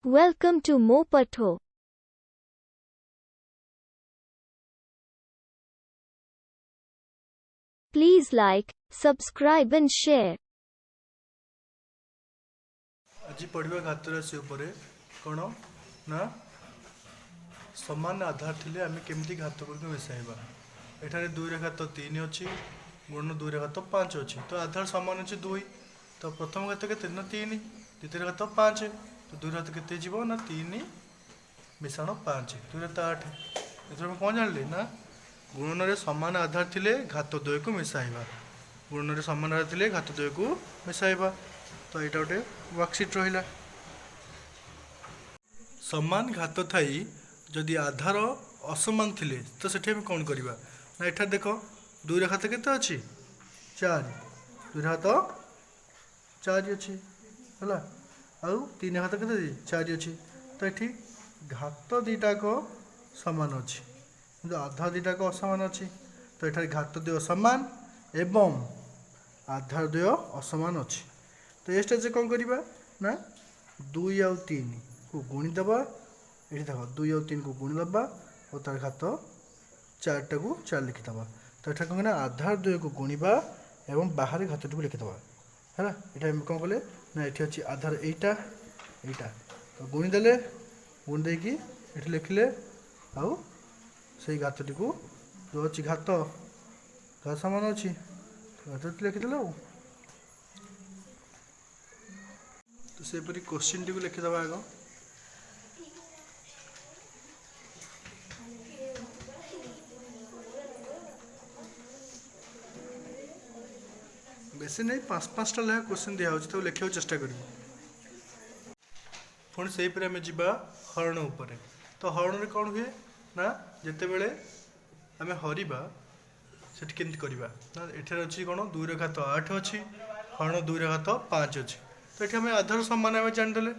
Welcome to Mo Patho. Please like, subscribe and share. आज पढ़ा घात राशि उपरे कौन ना समान आधार थिले आम केमती घात गुड़िक मिसाइबा एठारे 2 रे घात 3 अच्छी गुण 2 रे घात 5 अच्छी तो आधार समान अच्छे 2 तो प्रथम घात के 3 द्वितीय घात 5 तो 2 घात के ना 3 मिश्रण 5 2 रे 8 एथर कौन जानले ना गुणन रे समान आधार थिले घात 2 को मिसाइबा गुणन रे समान आधार थिले घात 2 को मिसाइबा तो यहाँ गोटे वर्कशीट रहा समान घात थी जदि आधार असमान थिले तो सेठी हम कौन करवा ना एठार देख 2 रे घात केते अच्छी 4 2 रे घात 4 अच्छी है आउ 3 घात केते 4 अच्छी तो ये घात दीटाक समान अच्छी किंतु आधार दीटाक असमान अच्छी तो ये घात द्वय समान एवं आधार द्वय असमान अच्छी तो ये स्टेज कौन करवा ना 2 आउ 3 को गुणीदे ये देख 2 आउ 3 को गुणीदे और तार घात 4 टा को 4 लिखिदे तो ये कौन आधार द्वय को गुणवा एवं बाहर घात टी को लिखिदे है ये कौन कले ना ये अच्छी आधार एटा एटा तो गुणीदे गुणी देकी ये लिखिले आउ से घात टी को जो अच्छी घात घात समान अच्छी घात लिखिदे तो सेपरी क्वेश्चन टी को लिखिदे आग बेसी नहीं 5-5टा लेखा क्वेश्चन दिया तो लिखा चेष्टा कर पुणी से आम जा हरण उपर तो हरण कौन हुए ना जिते बड़े आम हरवा से केमती करवा ना एठार अच्छी कौन 2 रे घात 8 अच्छी हरण 2 रे घात 5 अच्छी तो ये आम आधार समान आम जानीदे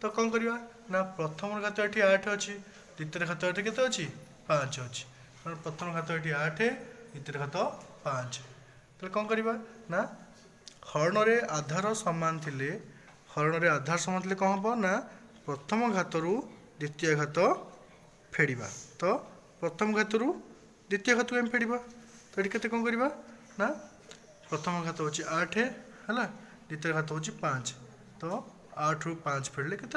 तो कौन करवा ना प्रथम घात ये 8 अच्छी द्वितीय घात ये के अच्छी 5 अच्छी प्रथम घात ये 8 द्वितीय घात 5 तो कौन करवा ना हरण रे आधार समान थिले हरण रे आधार समान थिले कौन हम ना प्रथम घात रु द्वितीय घात फेड़ा तो प्रथम घात रु द्वितीय घात को आम फेड़ा तो ये कौन करवा ना प्रथम घात हूँ 8 है द्वितीय घात हूँ 5 तो 8 रु 5 फेड़े के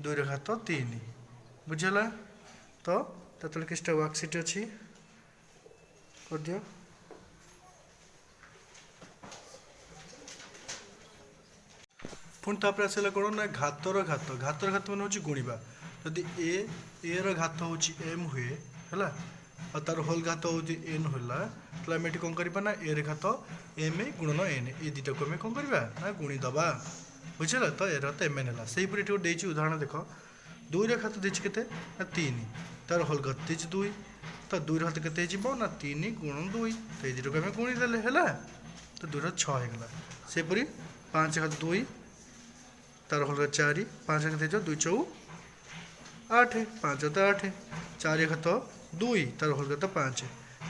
2 रे घात 3 बुझेगा तो किसी वर्कशीट अच्छी कर दियो पुणी तापर आसला कौन ना घातर घात घातर घात मैंने हूँ गुणवा जदि ए घात हूँ एम हुए है और तार होल घात हूँ एन होला तो आम ये कौन करवा ना ए घात एम गुणन एन ये दुटा को आम कौन करवा ना गुणीदबा बुझेगा तो ए घात एम एन है से गोटे उदाहरण देख 2 रे घात देती के 3 तार होल घात देती 2 तो 2 घात के ना 3 गुण 2 तो ये दुटा को आम गुणीदे है तो 2 6 होगा सेपरी 5 घात 2 तार होल 4 5 घात 2 4 8 5 8 4 घात 2 तार होल घात 5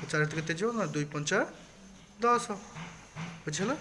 4 घात के ना 2 5 10 बुझेगा।